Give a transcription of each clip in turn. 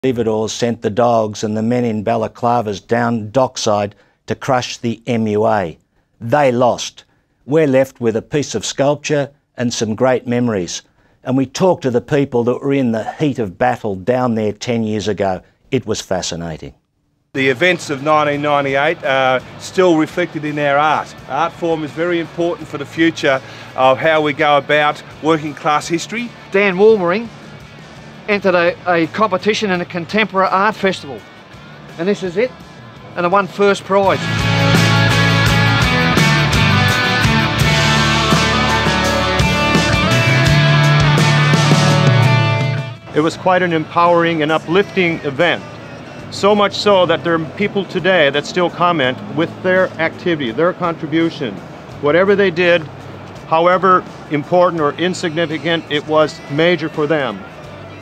Stevedores sent the dogs and the men in balaclavas down dockside to crush the MUA. They lost. We're left with a piece of sculpture and some great memories. And we talked to the people that were in the heat of battle down there 10 years ago. It was fascinating. The events of 1998 are still reflected in our art. Art form is very important for the future of how we go about working class history. Dan Wolmering entered a competition in a contemporary art festival, and this is it, and I won first prize. It was quite an empowering and uplifting event. So much so that there are people today that still comment with their activity, their contribution. Whatever they did, however important or insignificant, it was major for them.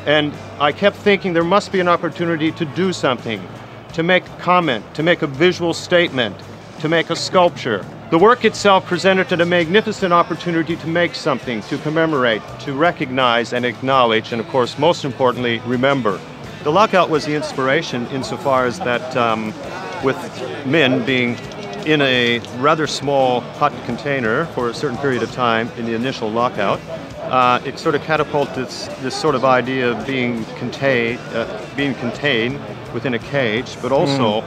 And I kept thinking there must be an opportunity to do something, to make a comment, to make a visual statement, to make a sculpture. The work itself presented a magnificent opportunity to make something, to commemorate, to recognize and acknowledge, and of course, most importantly, remember. The lockout was the inspiration insofar as that with men being in a rather small hot container for a certain period of time in the initial lockout, it sort of catapulted this sort of idea of being contained within a cage, but also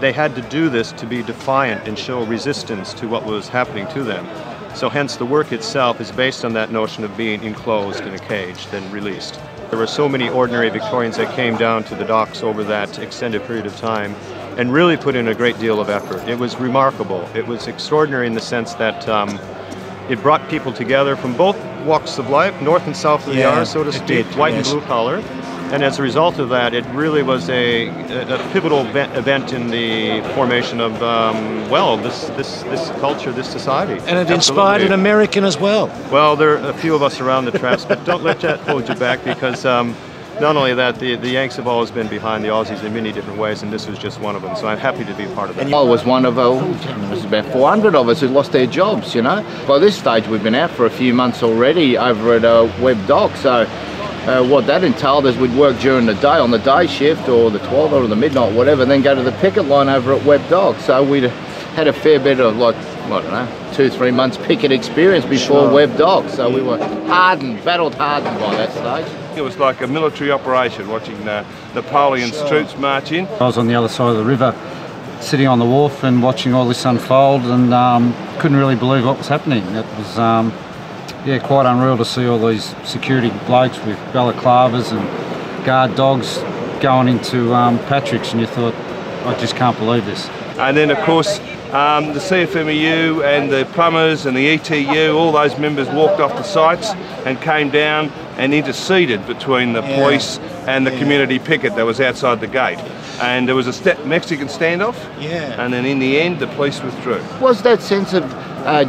they had to do this to be defiant and show resistance to what was happening to them. So hence the work itself is based on that notion of being enclosed in a cage, then released. There were so many ordinary Victorians that came down to the docks over that extended period of time and really put in a great deal of effort. It was remarkable. It was extraordinary in the sense that it brought people together from both walks of life, north and south of the R, so to speak, white and blue collar. And as a result of that, it really was a pivotal event in the formation of, well, this culture, this society. And it inspired an American as well. Well, there are a few of us around the traps, but don't let that hold you back, because not only that, the Yanks have always been behind the Aussies in many different ways, and this was just one of them. So I'm happy to be part of that. I was one of, there was about 400 of us who lost their jobs, you know. By this stage, we've been out for a few months already over at Webb Dock, so what that entailed is we'd work during the day on the day shift or the 12 or the midnight, whatever, then go to the picket line over at Webb Dock. So we'd had a fair bit of, like, I don't know, 2-3 months picket experience before Webb Dock. So we were battled hardened by that stage. It was like a military operation watching Napoleon's troops march in. I was on the other side of the river, sitting on the wharf and watching all this unfold, and couldn't really believe what was happening. It was yeah, quite unreal to see all these security blokes with balaclavas and guard dogs going into Patrick's, and you thought, I just can't believe this. And then, of course, the CFMEU and the plumbers and the ETU, all those members walked off the sites and came down and interceded between the police and the community picket that was outside the gate. And there was a Mexican standoff, and then in the end the police withdrew. Was that sense of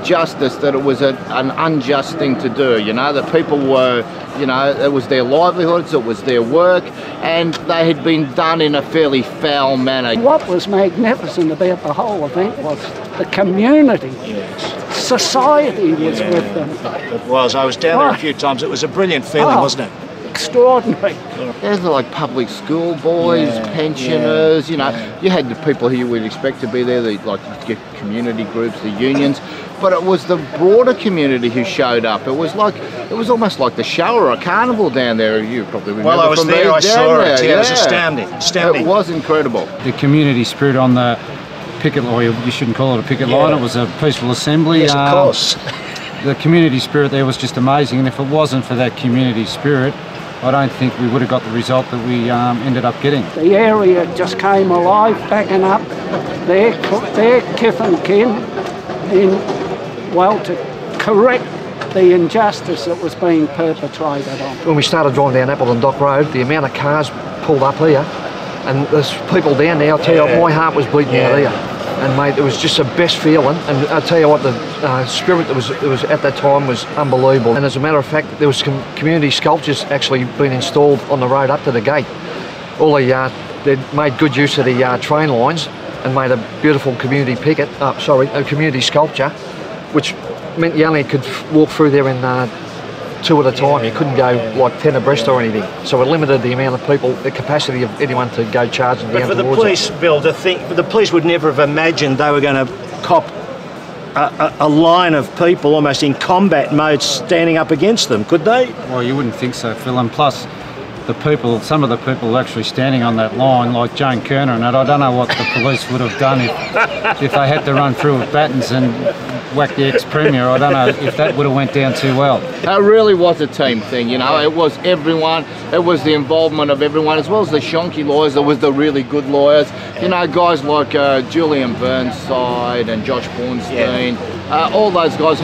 justice, that it was an unjust thing to do, you know, that people were, you know, it was their livelihoods, it was their work, and they had been done in a fairly foul manner. What was magnificent about the whole event was the community. Society was with them. It was. I was down there a few times. It was a brilliant feeling, wasn't it? Extraordinary. There's like public school boys, pensioners, you know, you had the people who you would expect to be there, like community groups, the unions, but it was the broader community who showed up. It was almost like the show or a carnival down there. You probably remember. Well, I was there, I saw it. Yeah, it was astounding. It was incredible. The community spirit on the picket line, you shouldn't call it a picket line, it was a peaceful assembly. Yes, of course. The community spirit there was just amazing, and if it wasn't for that community spirit, I don't think we would have got the result that we ended up getting. The area just came alive, backing up their kith and kin in, well, to correct the injustice that was being perpetrated on. When we started driving down Appleton Dock Road, the amount of cars pulled up here, and there's people down there, I'll tell you, my heart was bleeding out here. And mate, it was just the best feeling, and I'll tell you what, the spirit that was at that time was unbelievable. And as a matter of fact, there was community sculptures actually being installed on the road up to the gate. All they'd made good use of the train lines and made a beautiful community picket, a community sculpture, which meant you only could walk through there in 2 at a time. You couldn't go like 10 abreast or anything. So it limited the amount of people, the capacity of anyone to go charging down But for the police, Bill, the police would never have imagined they were going to cop a line of people almost in combat mode standing up against them, could they? Well, you wouldn't think so, Phil. And plus, some of the people actually standing on that line, like Jane Kerner and that, I don't know what the police would have done if they had to run through with batons and whack the ex-premier. I don't know if that would have went down too well. It really was a team thing, you know. It was everyone. It was the involvement of everyone, as well as the shonky lawyers. There was the really good lawyers. You know, guys like Julian Burnside and Josh Bornstein. All those guys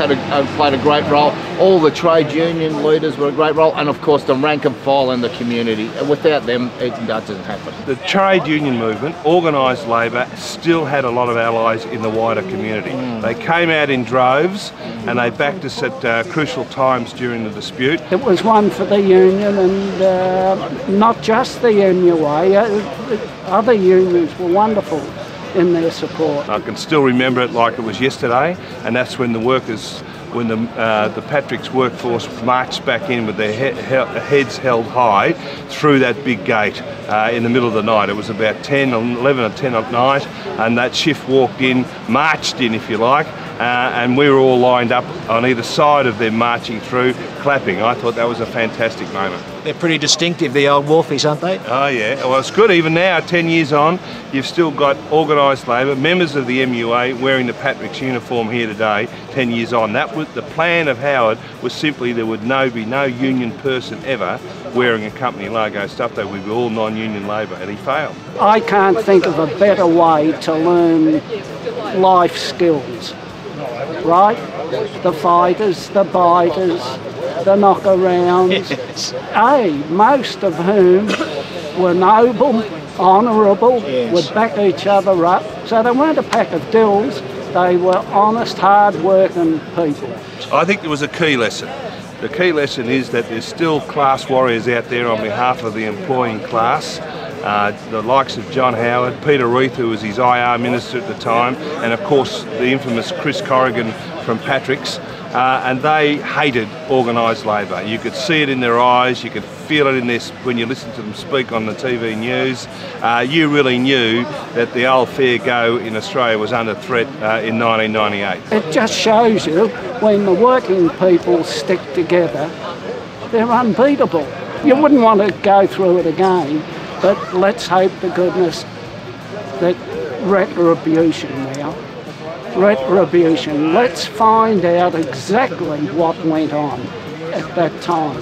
played a great role. All the trade union leaders were a great role, and of course the rank and file in the community. Without them, that doesn't happen. The trade union movement, organised labour, still had a lot of allies in the wider community. They came out in droves and they backed us at crucial times during the dispute. It was one for the union, and not just the MUA, other unions were wonderful in their support. I can still remember it like it was yesterday, and that's when the Patrick's workforce marched back in with their heads held high through that big gate in the middle of the night. It was about 11 or 10 at night, and that shift walked in, marched in if you like, and we were all lined up on either side of them marching through, clapping. I thought that was a fantastic moment. They're pretty distinctive, the old wharfies, aren't they? Oh yeah, well it's good. Even now, 10 years on, you've still got organised labour, members of the MUA wearing the Patrick's uniform here today, 10 years on. That was the plan of Howard, was simply there would be no union person ever wearing a company logo stuff. They would be all non-union labour, and he failed. I can't think of a better way to learn life skills, right? The fighters, the biters, the knockarounds, most of whom were noble, honourable, would back each other up. So they weren't a pack of dills, they were honest, hard-working people. I think there was a key lesson. The key lesson is that there's still class warriors out there on behalf of the employing class. The likes of John Howard, Peter Reith, who was his IR minister at the time, and of course the infamous Chris Corrigan from Patrick's, and they hated organised labour. You could see it in their eyes, you could feel it in this when you listen to them speak on the TV news. You really knew that the old fair go in Australia was under threat in 1998. It just shows you when the working people stick together, they're unbeatable. You wouldn't want to go through it again, but let's hope to goodness that retribution now. Retribution. Let's find out exactly what went on at that time.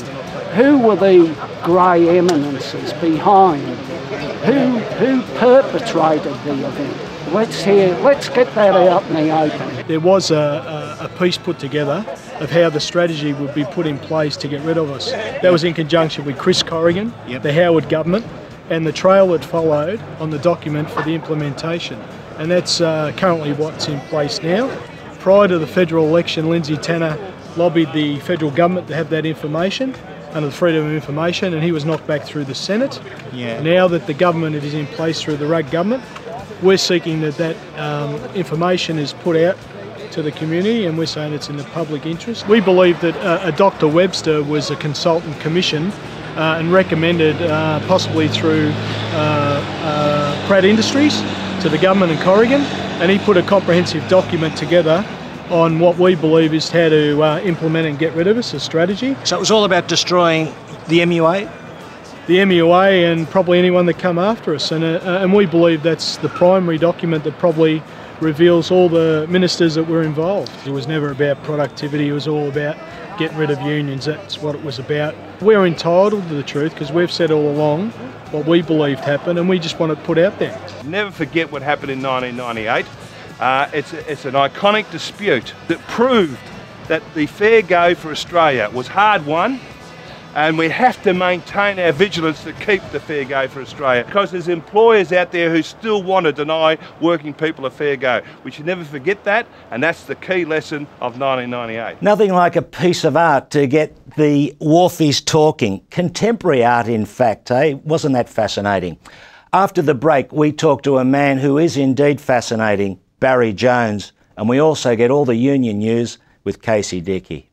Who were the grey eminences behind? Who perpetrated the event? Let's get that out in the open. There was a piece put together of how the strategy would be put in place to get rid of us. That was in conjunction with Chris Corrigan, the Howard government, and the trail that followed on the document for the implementation. And that's currently what's in place now. Prior to the federal election, Lindsay Tanner lobbied the federal government to have that information under the Freedom of Information, and he was knocked back through the Senate. Now that the government is in place through the Rudd government, we're seeking that information is put out to the community, and we're saying it's in the public interest. We believe that a Dr. Webster was a consultant commission and recommended, possibly through Pratt Industries, to the government in Corrigan, and he put a comprehensive document together on what we believe is how to implement and get rid of us, a strategy. So it was all about destroying the MUA? The MUA and probably anyone that come after us, and we believe that's the primary document that probably reveals all the ministers that were involved. It was never about productivity, it was all about getting rid of unions. That's what it was about. We're entitled to the truth because we've said all along what we believed happened, and we just want it put out there. Never forget what happened in 1998. It's an iconic dispute that proved that the fair go for Australia was hard won, and we have to maintain our vigilance to keep the fair go for Australia, because there's employers out there who still want to deny working people a fair go. We should never forget that, and that's the key lesson of 1998. Nothing like a piece of art to get the wharfies talking. Contemporary art, in fact, eh? Wasn't that fascinating? After the break, we talk to a man who is indeed fascinating, Barry Jones, and we also get all the union news with Casey Dickey.